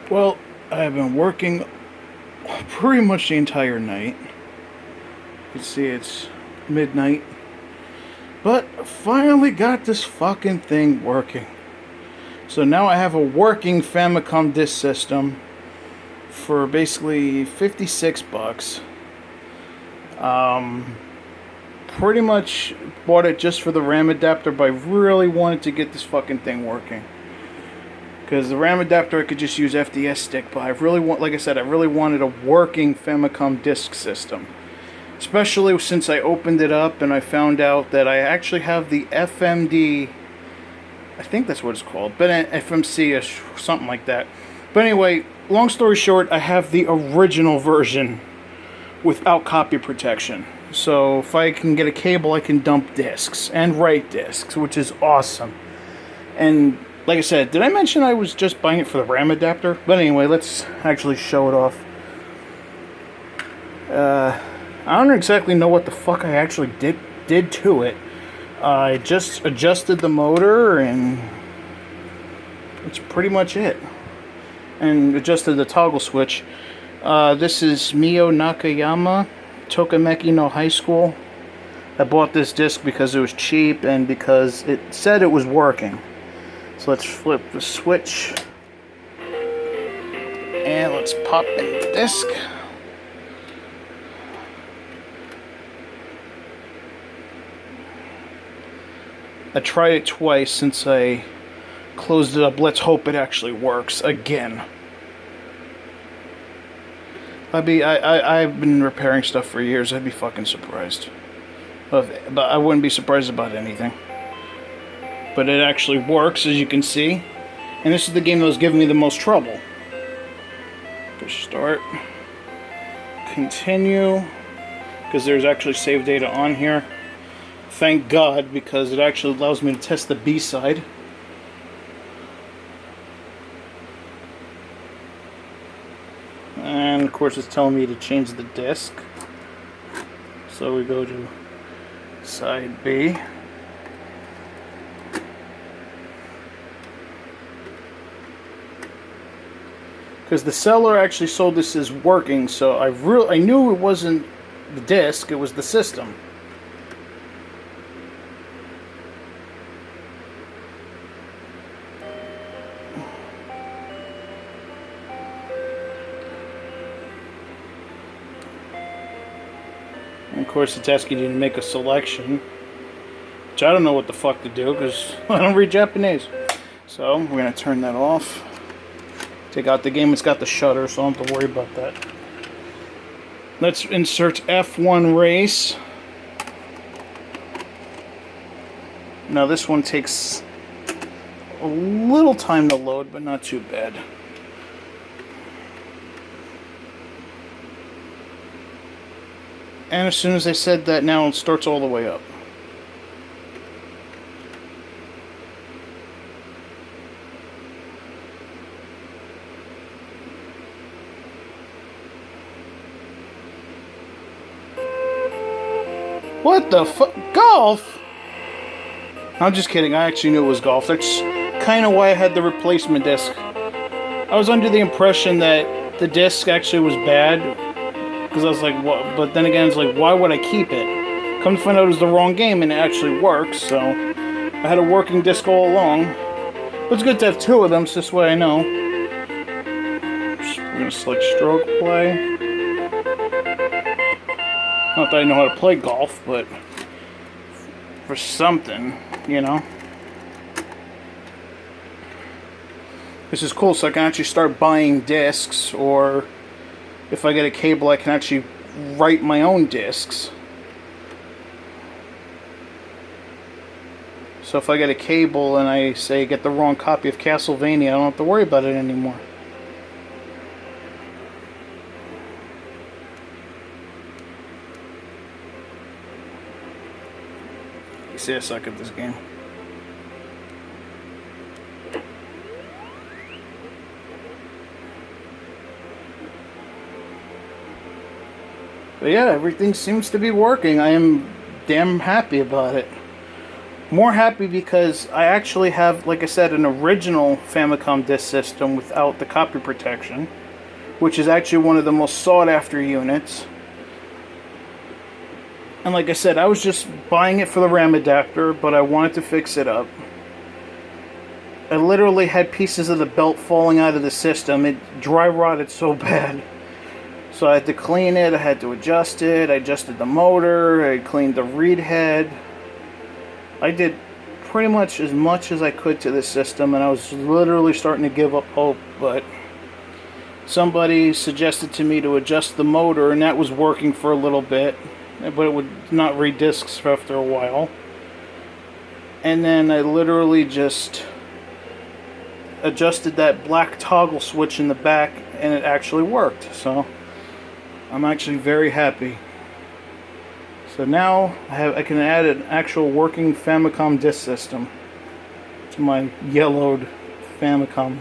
Well, I have been working pretty much the entire night. You can see it's midnight. But finally got this fucking thing working. So now I have a working Famicom Disk System for basically 56 bucks. Pretty much bought it just for the RAM adapter, but I really wanted to get this fucking thing working. Because the RAM adapter I could just use FDSStick, but I really want, like I said, I really wanted a working Famicom Disk System. Especially since I opened it up and I found out that I actually have the FMD, I think that's what it's called, but FMC or something like that. But anyway, long story short, I have the original version without copy protection. So if I can get a cable, I can dump discs and write discs, which is awesome. And like I said, did I mention I was just buying it for the RAM adapter? But anyway, let's actually show it off. I don't exactly know what the fuck I actually did to it. I just adjusted the motor and that's pretty much it. And adjusted the toggle switch. This is Mio Nakayama, Tokameki no High School. I bought this disc because it was cheap and because it said it was working. So let's flip the switch. And let's pop in the disc. I tried it twice since I closed it up. Let's hope it actually works again. I've been repairing stuff for years. I'd be fucking surprised. But I wouldn't be surprised about anything. But it actually works, as you can see. And this is the game that was giving me the most trouble. Push start. Continue. Because there's actually save data on here. Thank God, because it actually allows me to test the B side. And of course it's telling me to change the disc. So we go to side B. Because the seller actually sold this as working, so I knew it wasn't the disc, it was the system. And of course it's asking you to make a selection, which I don't know what the fuck to do because I don't read Japanese. So we're going to turn that off. Take out the game. It's got the shutter, so I don't have to worry about that. Let's insert F1 race. Now this one takes a little time to load, but not too bad. And as soon as I said that, now it starts all the way up. What the fuck? Golf? I'm just kidding. I actually knew it was golf. That's kind of why I had the replacement disc. I was under the impression that the disc actually was bad. Because I was like, what? But then again, it's like, why would I keep it? Come to find out it was the wrong game and it actually works. So I had a working disc all along. But it's good to have two of them, so this way I know. We're going to select stroke play. Not that I know how to play golf, but for something, you know. This is cool, so I can actually start buying discs, or if I get a cable, I can actually write my own discs. So if I get a cable and I say get the wrong copy of Castlevania, I don't have to worry about it anymore. You see, I suck at this game. But yeah, everything seems to be working. I am damn happy about it. More happy because I actually have, like I said, an original Famicom Disk System without the copy protection, which is actually one of the most sought after units. And like I said, I was just buying it for the RAM adapter, but I wanted to fix it up. I literally had pieces of the belt falling out of the system. It dry rotted so bad. So I had to clean it, I had to adjust it, I adjusted the motor, I cleaned the reed head. I did pretty much as I could to this system, and I was literally starting to give up hope, but somebody suggested to me to adjust the motor, and that was working for a little bit, but it would not read discs after a while. And then I literally just adjusted that black toggle switch in the back, and it actually worked. So I'm actually very happy. So now I can add an actual working Famicom Disk System to my yellowed Famicom.